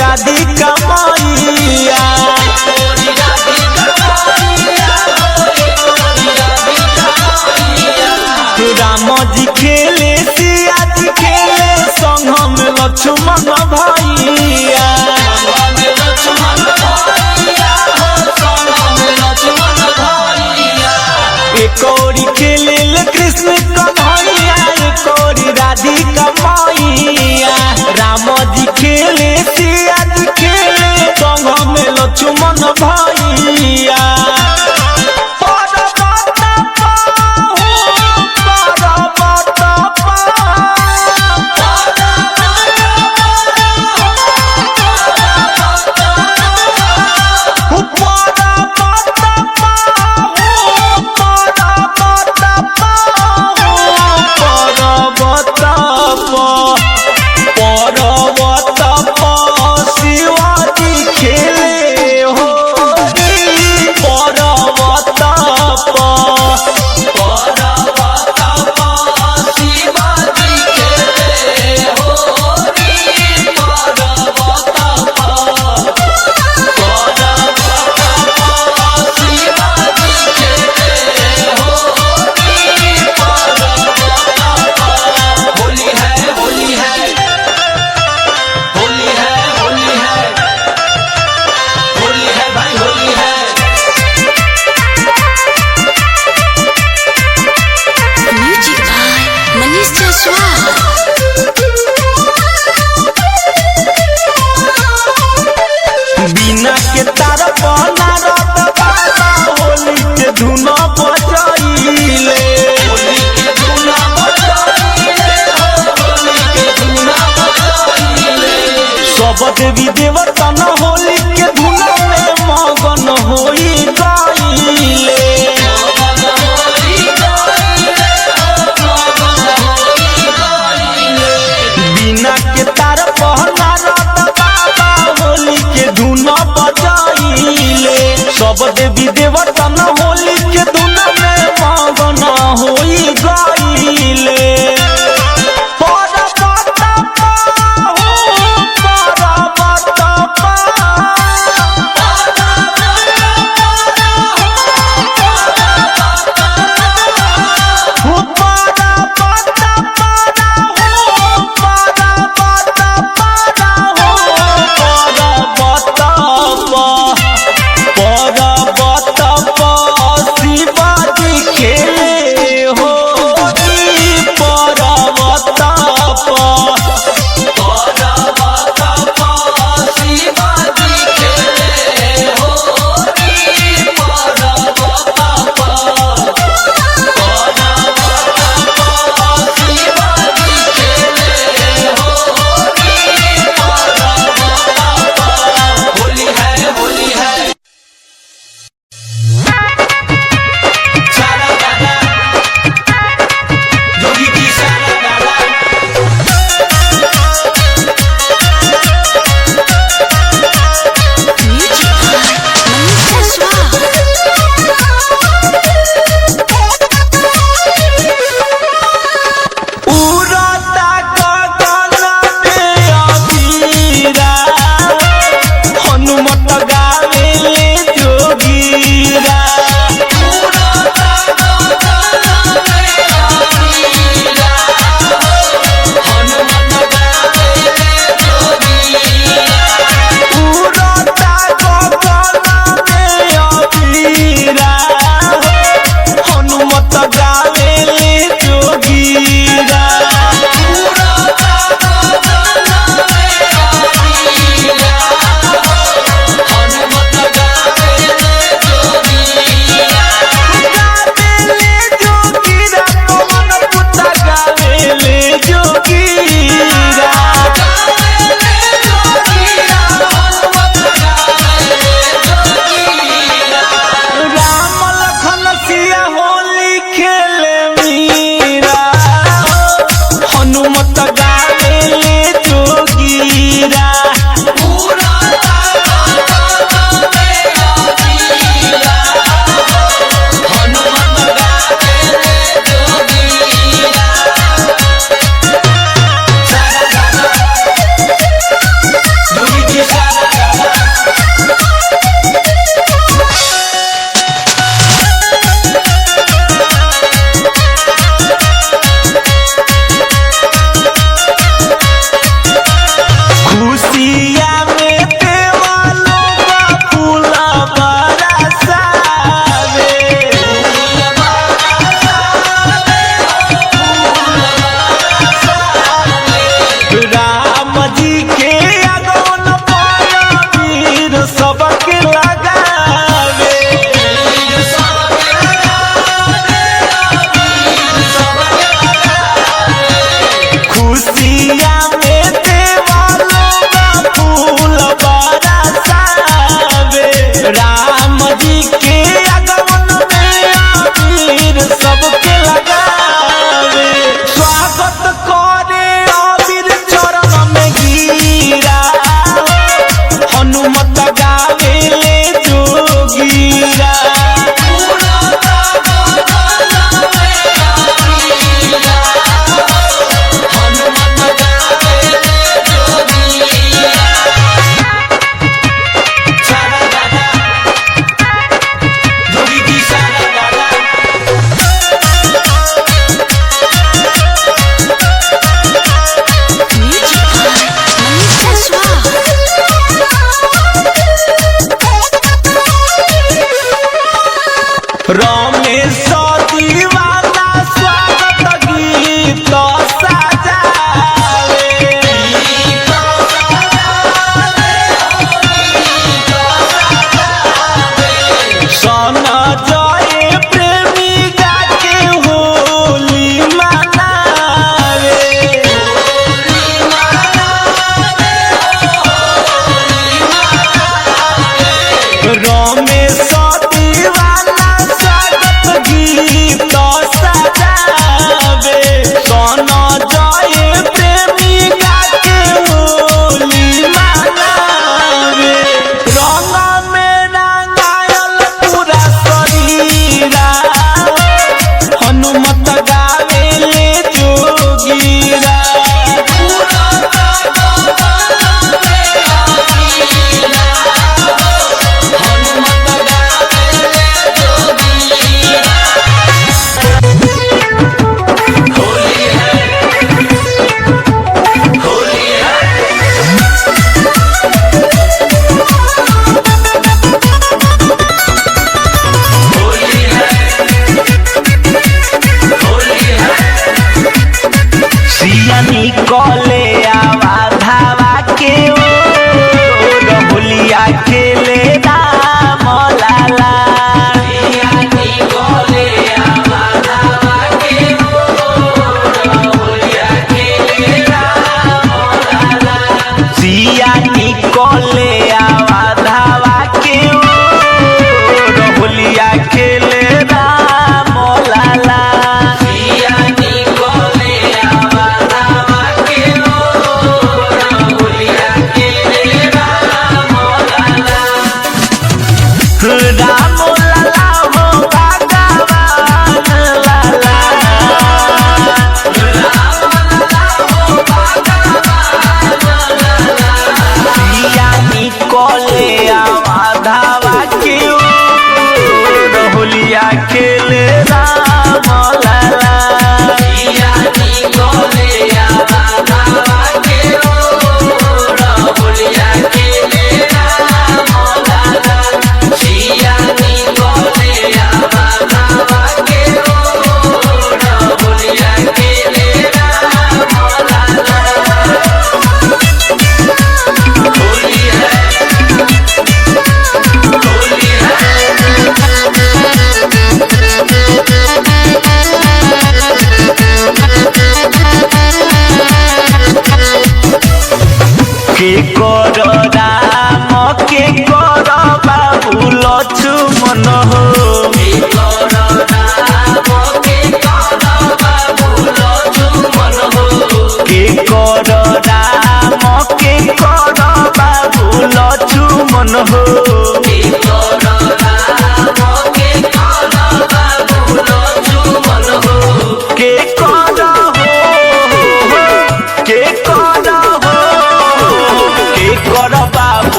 राधिका मैया राम जी खेले सिया जी खेले संग में लक्ष्मण भैया एक ओरी खेले कृष्ण कन्हैया एक ओरी राधिका मैया राम जी खेले सिया जी खेले संग में लक्ष्मण भैया बिना के तार बना रत बाबा होली के धुन बजाइले सब देवी देवता न होली के धुन में मगन होई गइले बिना के तार बना रत बाबा होली के धुन बजाइले सब देवी देवता न होली के धुन में मगन होई गइले खेले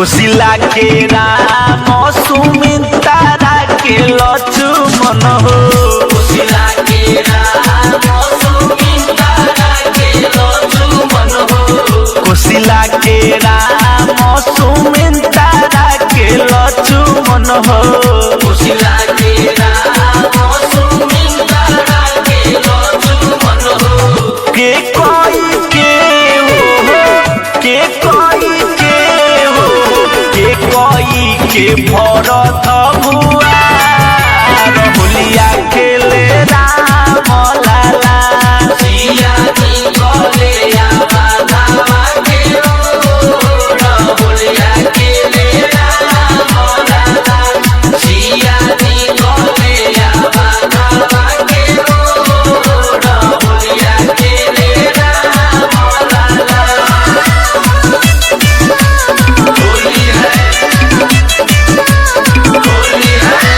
कोशिला के राम सुमित्रा के लक्ष्मण हो कोशिला के राम सुमित्रा के लक्ष्मण हो कोशिला के राम सुमित्रा के लक्ष्मण हो कोशिला के राम सुमित्रा के लक्ष्मण हो के कोई के हो के कोई के हो के कोई के भरत भुआ होलिया खेले राम लाला सिया नी गले बाधावा के रोड होलिया के ले राम लाला सिया नी गले बाधावा के रोड होलिया के ले राम लाला होली है होली है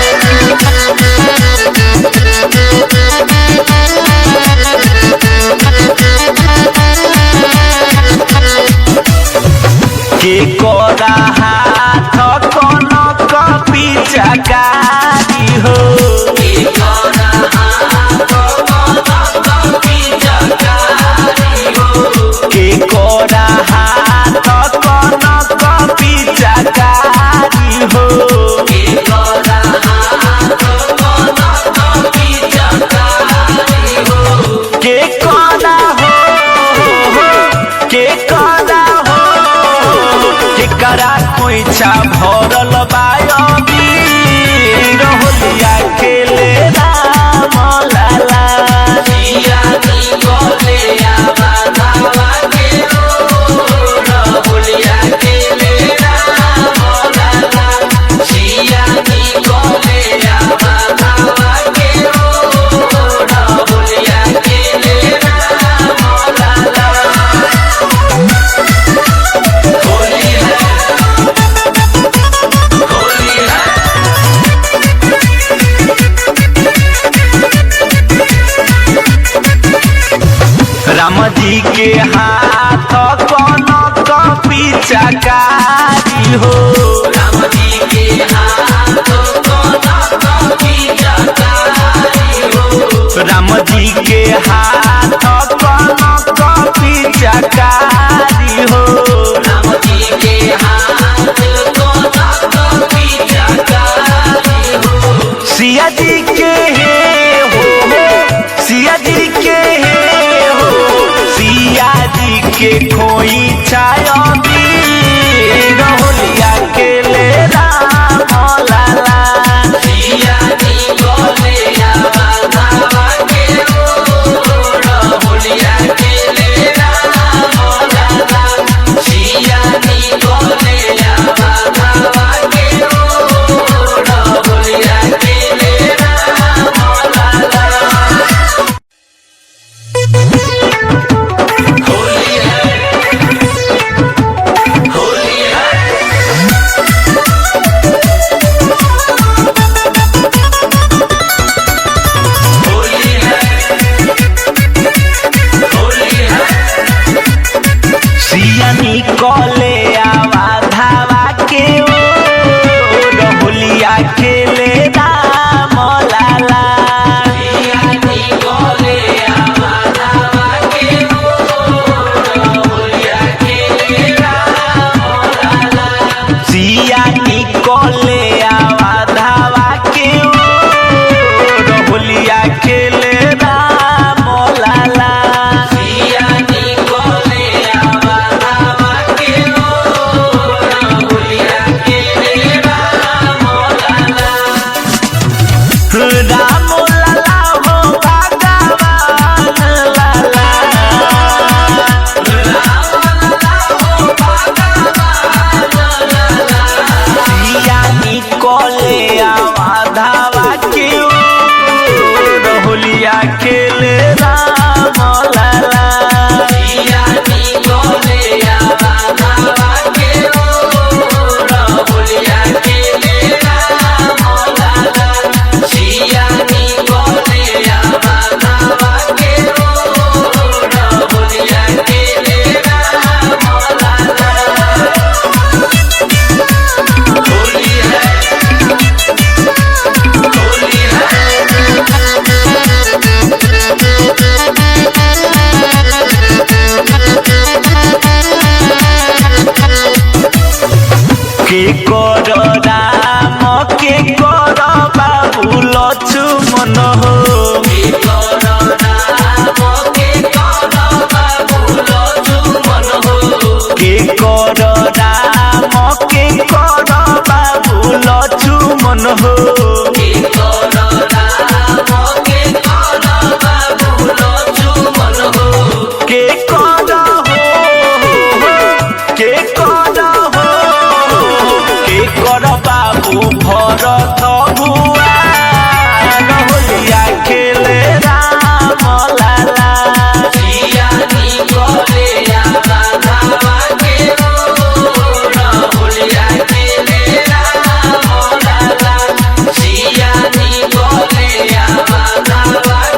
के कोरा हाथ कनक पिचकारी हो के कोरा हाथ कनक पिचकारी हो के कोरा हो के कोरा हो के करा कोई छा भरल बायबी होलिया खेले राम लाला राम जी के हाथ कनक पिचकारी हो राम जी के हाथ राम जी के हाथ कनक पिचकारी हो राम जी के हाथ सिया जी के हो सिया जी के हो सिया जी के खोई छायबी होलिया के ले राम लाला सिया नी गले बाधावा के रोड होलिया के ले राम लाला सिया नी गले बाधावा के रोड होलिया के ले राम लाला होली है होली है होली है होली है सिया निकले आवा धावा के ओ होलिया खेले राम लाला सिया नी गले बाधावा के रोड होलिया के ले राम लाला सिया निकले आवा धावा के ओ होलिया खेले राम लाला सिया नी गले बाधावा के के कर राम के कर बाबू लक्ष्मण हो के कर राम के कर बाबू लक्ष्मण हो के कर राम के कर बाबू लक्ष्मण हो के कर राम के कर बाबू लक्ष्मण हो के कर हो के कर हो के कर बाबू भरत भुआ होलिया खेले राम लाला जिया निकले आवा के मोर होलिया खेले राम लाला जिया निकले आवा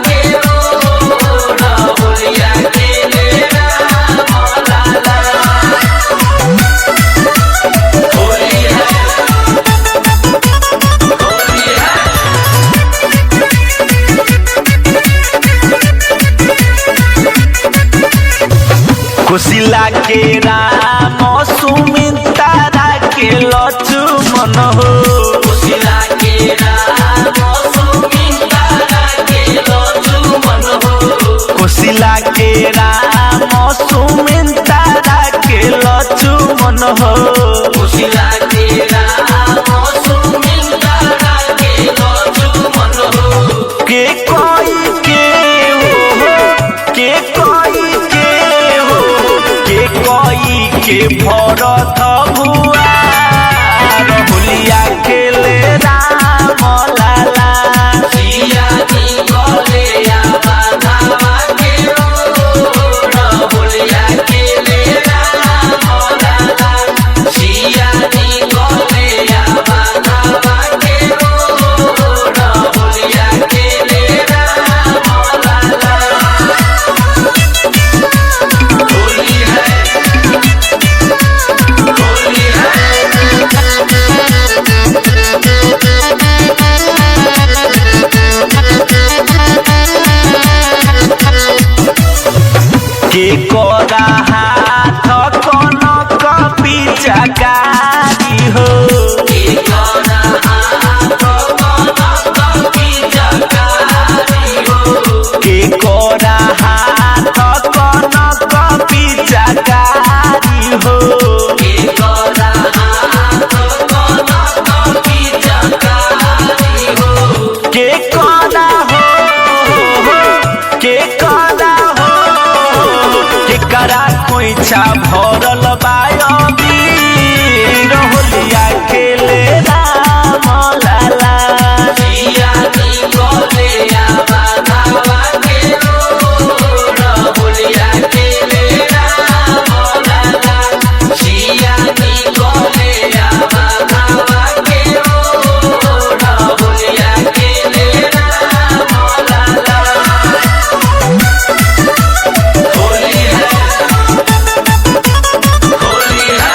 के मोर होलिया खेले राम लाला होली है होली है कुशिला के राम सुमित्रा के लक्ष्मण हो कुशिला के राम सुमित्रा के लक्ष्मण हो कुशिला के राम सुमित्रा के लक्ष्मण हो कुशिला के राम सुमित्रा के लक्ष्मण हो के कोई के हो के कोई के हो के कोई के भरत भुआ होलिया खेले राम लाला जिया निकले आवा के मोर होलिया खेले राम लाला जिया निकले आवा के मोर होलिया खेले राम लाला होली है होली है के कोरा हाथ कनक पिचकारी हो के कर हाथ कनक पिचकारी हो के कोरा हाथ कनक पिचकारी हो के कर हाथ कनक पिचकारी हो के कोरा हो के कोरा हो के करा कोइछा भरल बायबी होलिया खेले राम लाला जिया निकले आवा के मोर होलिया खेले राम लाला जिया निकले आवा के मोर होलिया खेले राम लाला होली है होली है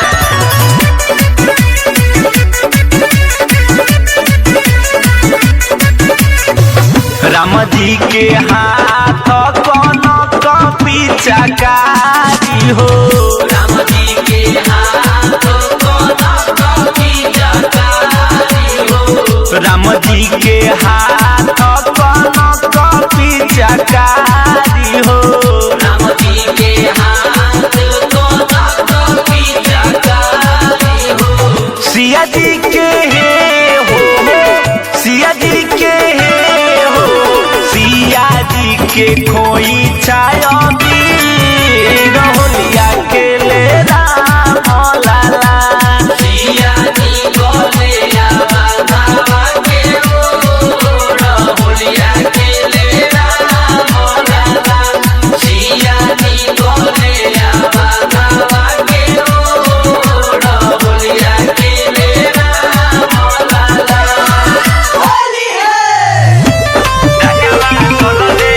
राम जी के हाथ कनक पिचकारी हो राम जी के हाथ कनक पिचकारी हो राम जी के हाथ कनक पिचकारी हो राम जी के हाथ कनक पिचकारी हो सिया जी के हो सिया जी के हो सिया जी के खोई छायबी होलिया खेले राम लाला जिया निकले आवा के मोर होलिया खेले राम लाला जिया निकले आवा के मोर होलिया खेले राम लाला होली है राजवा चलले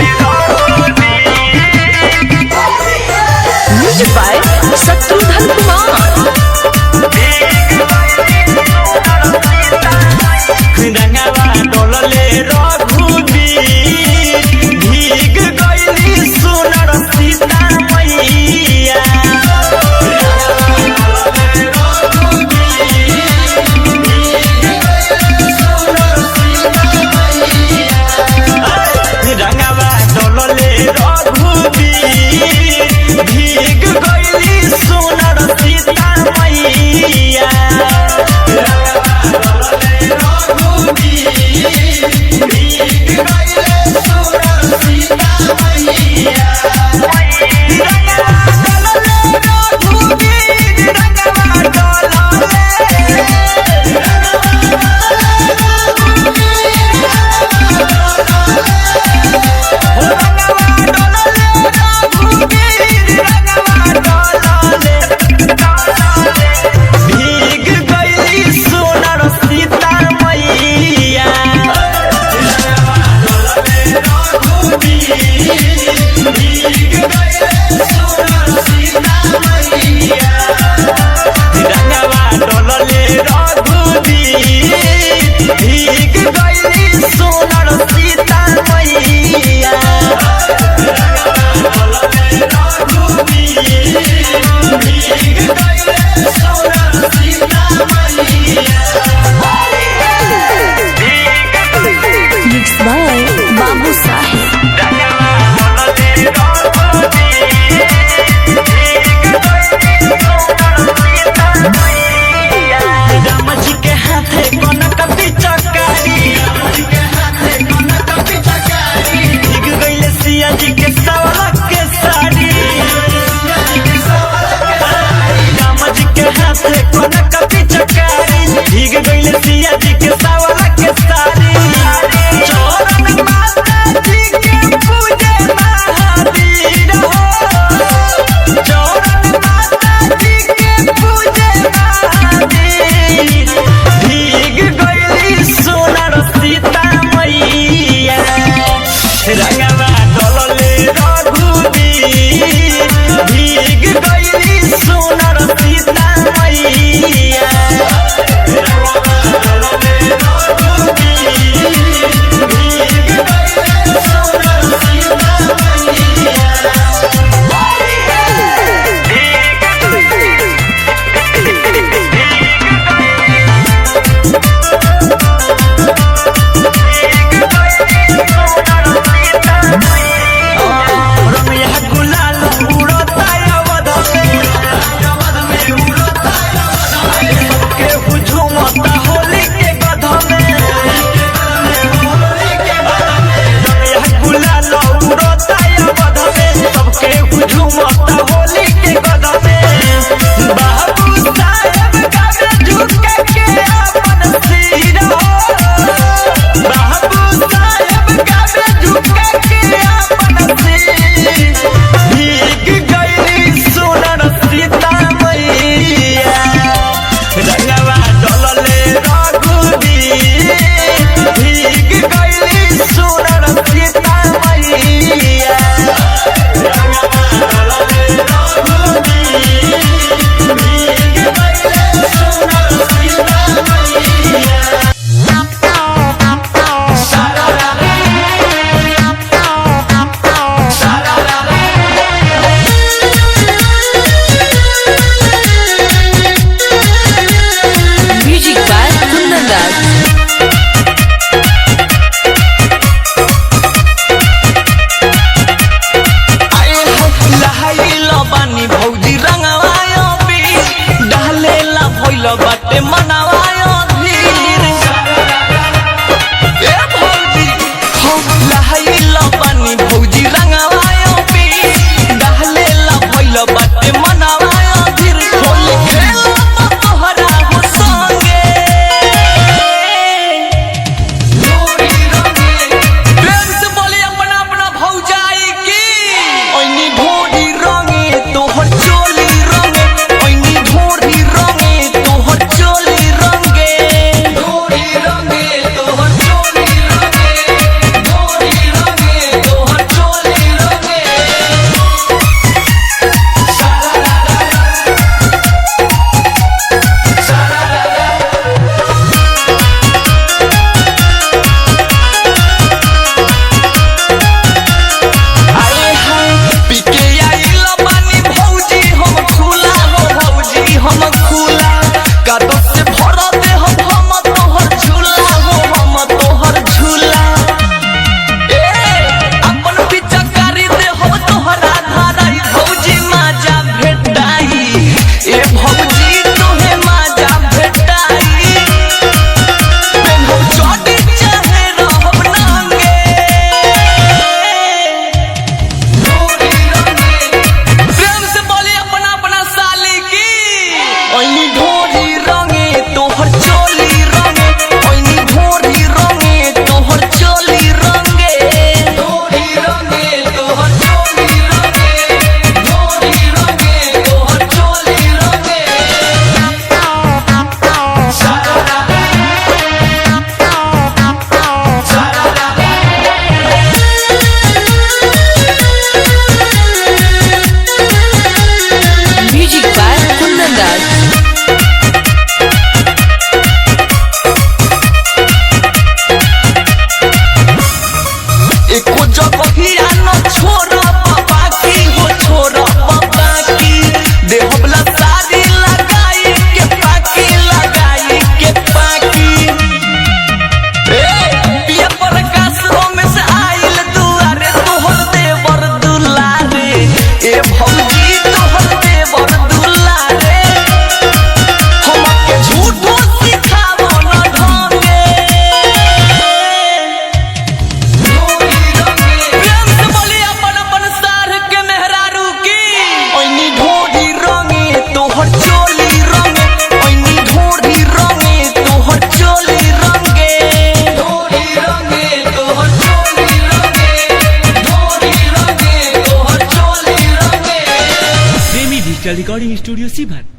रिकॉर्डिंग स्टूडियो सीभर।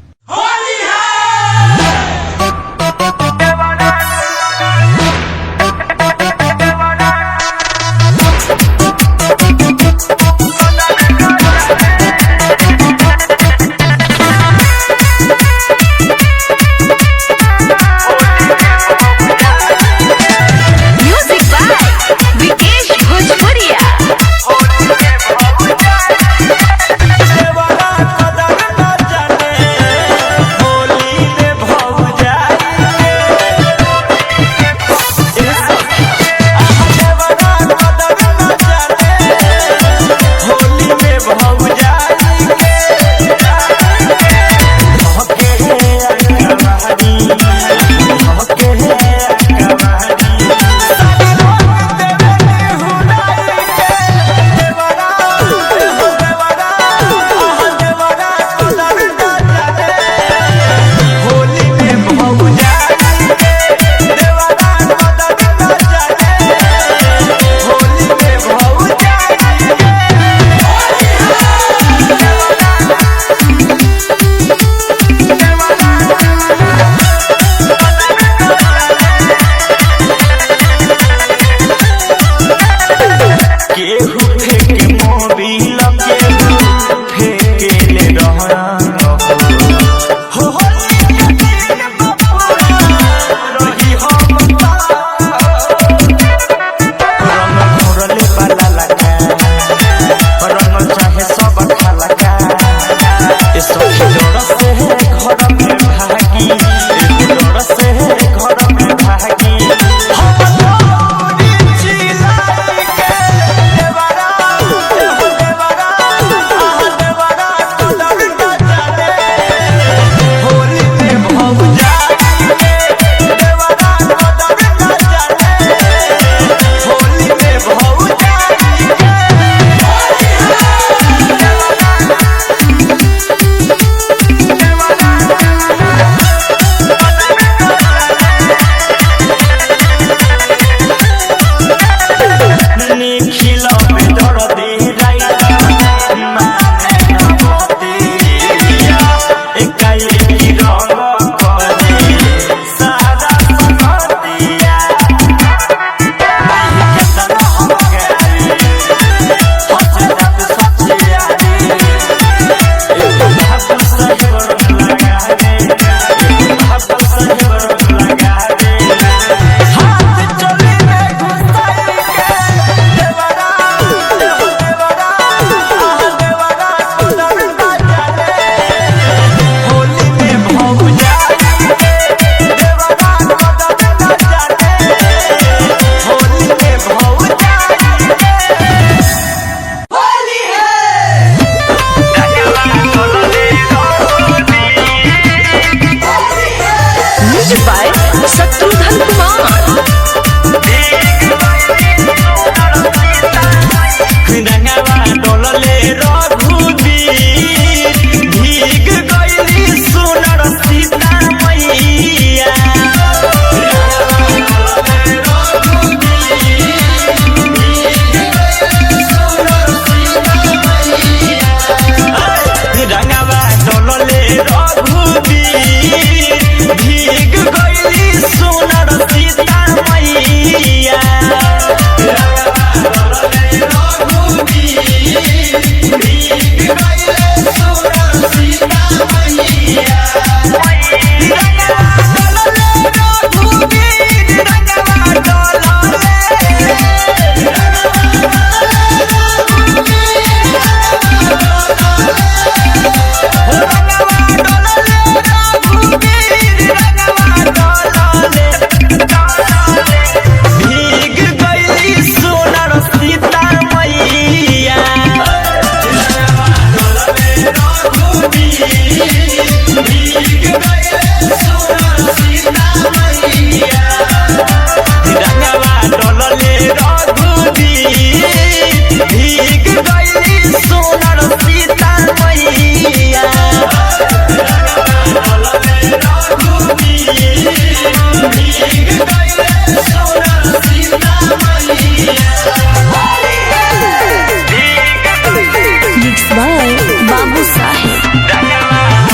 Mixed by Babu Sahib.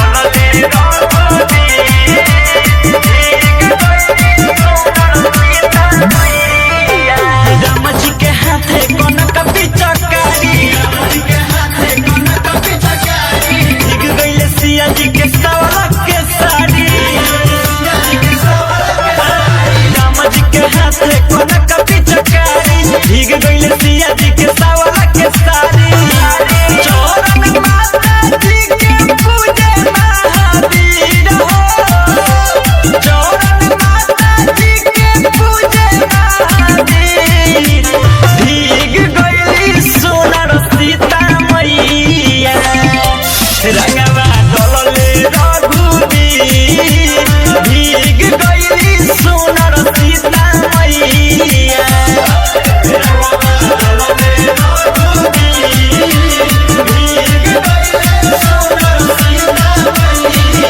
भीग गइल सिया जी के सावला के सारी चरण माता जी के पूजे महावीर हो चरण माता जी के पूजे महावीर भीग गइल सोनर सीता मैया रंगवा डलले रघुवीर भीग गइल सोनर सीता मैया रंगवा डलले रघुवीर भीग गइल सोनर सीता मैया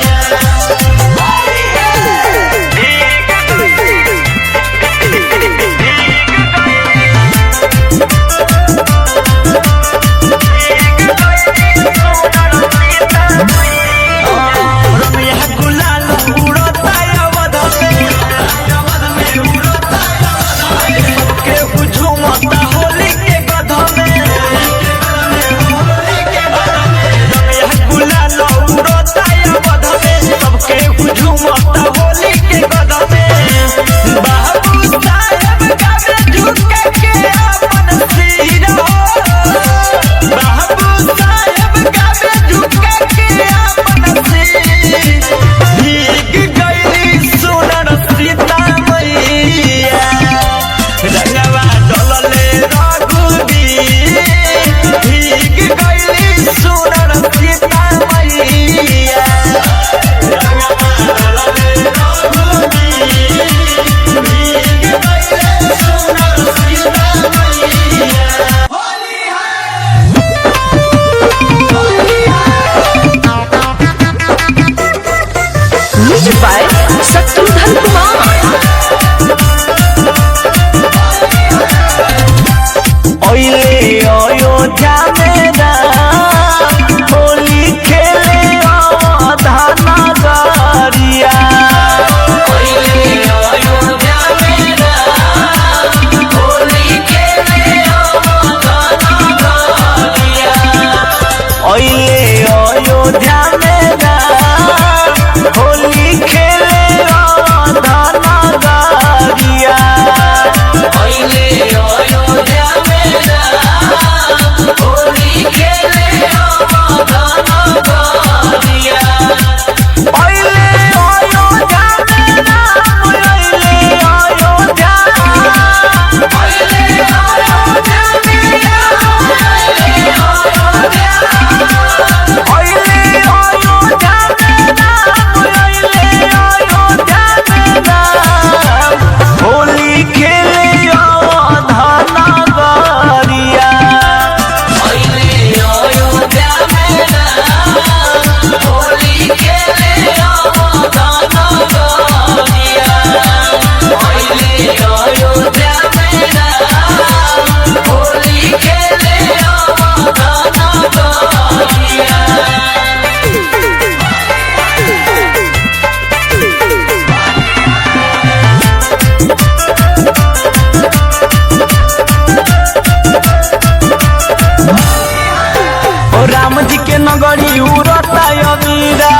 राम जी के नगरी उड़ता अमीरा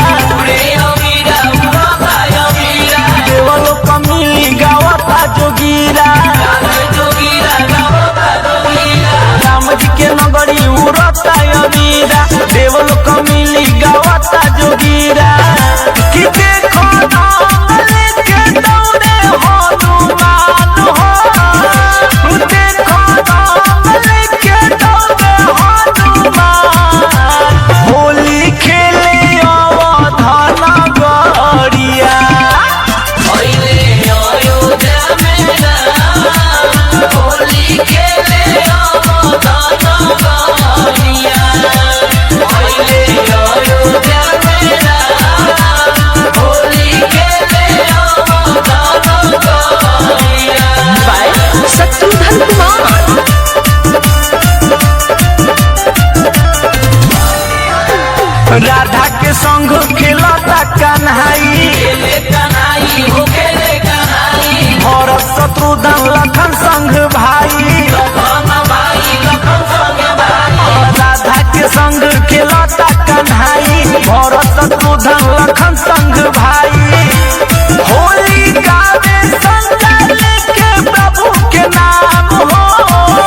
देवलो कमिली गावता जोगीरा राम जी के नगरी उड़ता अमीरा देवलो कमिली गावता जोगीरा कि देखो के दौड़े हनुमान हो देखो के दौड़े हनुमान होली खेले अवधाना गरिया होली खेले राधा के संग खेलता कन्हई भरत शत्रुघ्न लखन संग भाई राधा के संग खेलता कन्हई भरत शत्रुघ्न लखन संग भाई होली गावे संग लेके प्रभु के नाम हो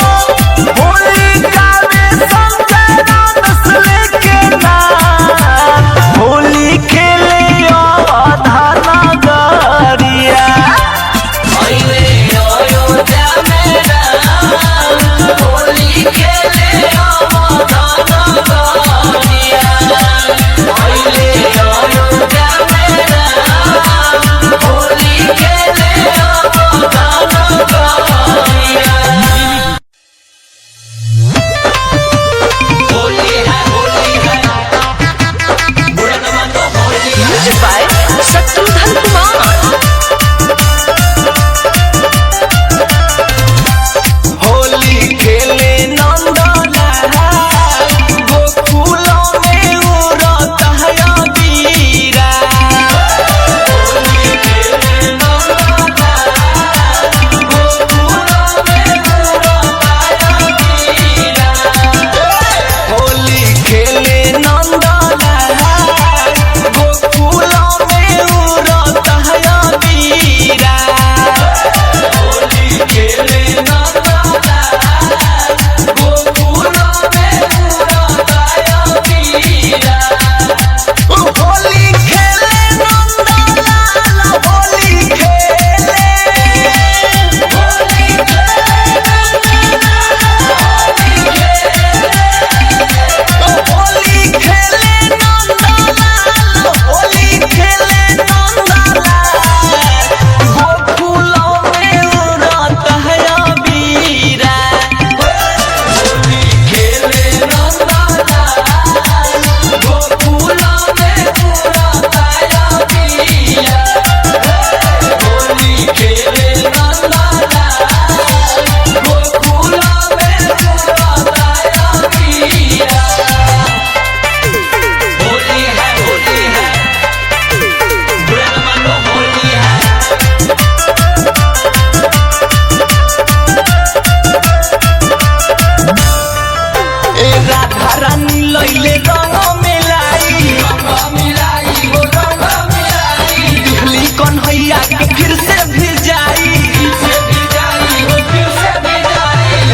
कन्हैया के फिर से भी जाई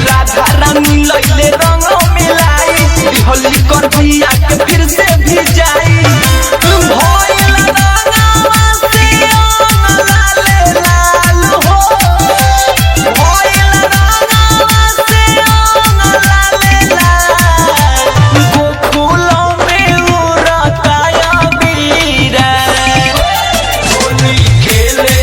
राधा रानी लैले रंग मिलाई होली कन्हैया के फिर से भी जाई भइल रंगवा से लाले लाल हो भइल रंगवा से लाले लाल गोकुलों में उड़ताया बीरा होली खेले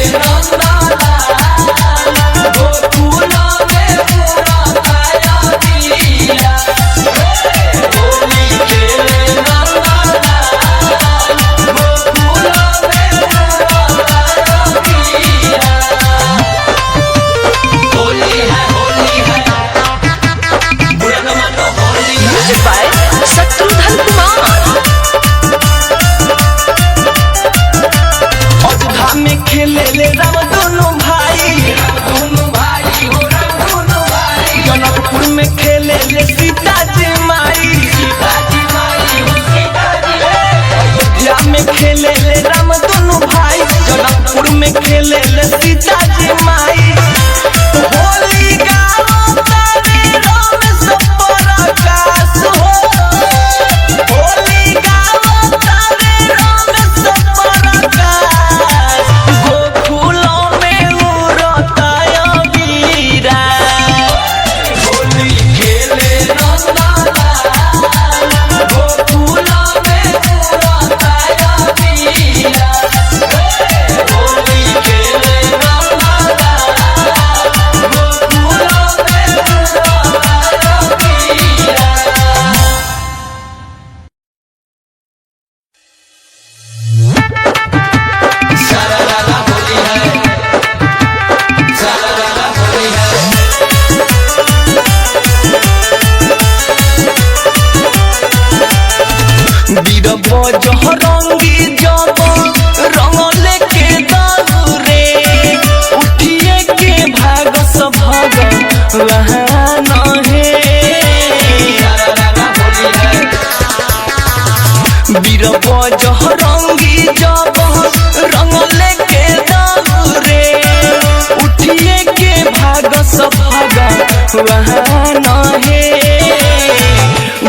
खेले राम दोनों भाई जनकपुर में खेले ले सीता जी माई अयोध्या में खेले ले राम दोनों भाई जनकपुर में खेले ले सीता जी माई होली गाओ तारे राम सब आकाश हो होली गाओ तारे राम सब आकाश गोकुलों में उड़ताया बीरा होली खेले गोकुलों में उड़ताया बीरा होली खेले गोकुलों में उड़ताया बीरा। बीर बजरंगी जब रंग लेके दौरे उठिए के भाग सभग वहान हे बीर बजरंगी जब रंग लेके दौरे उठिए के भाग सभग वहान हे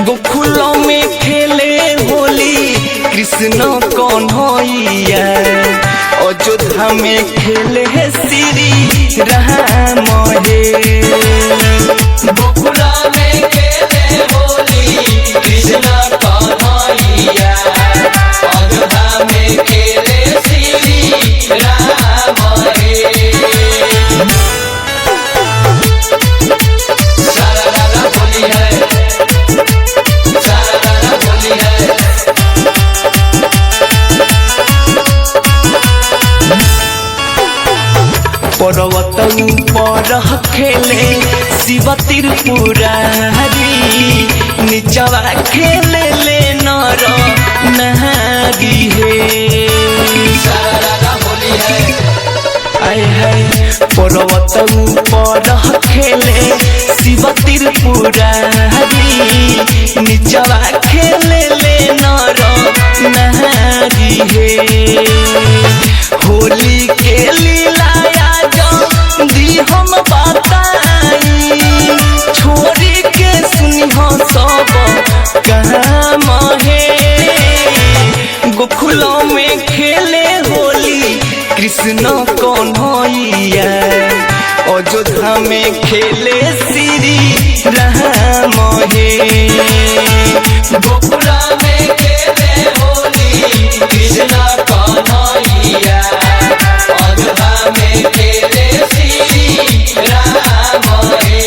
गोकुलों में खेले होली कृष्ण कन्हैया अयोध्या में खेले श्री राम हे गोकुला में खेले होली कृष्ण कन्हैया अयोध्या में खेले श्री राम हे सारा राधा होली है पर्वत ऊपर खेले शिव त्रिपुरारी नीचवा खेले ले नर नारी हे आय हाय पर्वत ऊपर खेले शिव त्रिपुरारी नीचवा खेले ले नर नारी हे होली के लीलाया जो दी हम बताई छोरी के सुनी हो सब काम हे गोकुलों में खेले होली कृष्ण कन्हैया अयोध्या में खेले श्री राम हे गोकुला में खेले होली कृष्ण कन्हैया अयोध्या में खेले श्री राम हे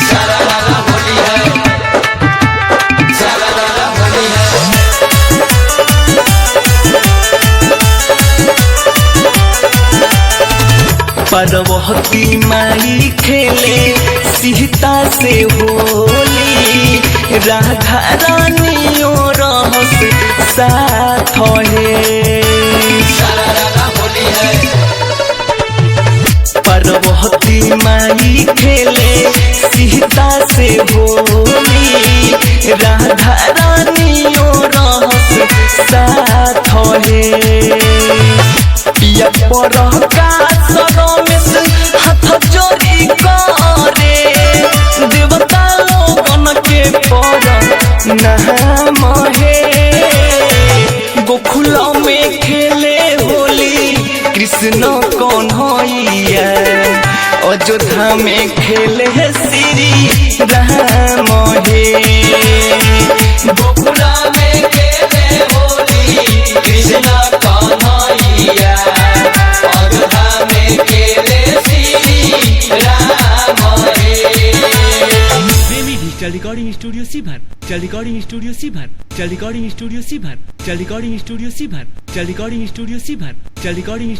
सारा राधा होली है सारा राधा होली है पार्वती माई खेले सीता से होली राधा रानियों रहस साथ हे पार्वती माई खेले सीता से होली राधा रानियों रहस साथ है पिया पर का सरमेश हाथ जोड़ी करे देवता लोगन के पर नाम है गोकुल में खेले होली कृष्ण कन्हैया अयोध्या में खेले श्री राम है गोकुल में खेले होली कृष्ण कन्हैया अयोध्या में खेले श्री राम है। प्रेमी डिजिटल रिकॉर्डिंग स्टूडियो सीभर, रिकॉर्डिंग स्टूडियो सीभर, रिकॉर्डिंग स्टूडियो सीभर, रिकॉर्डिंग स्टूडियो सीभर, रिकॉर्डिंग स्टूडियो सीभर, रिकॉर्डिंग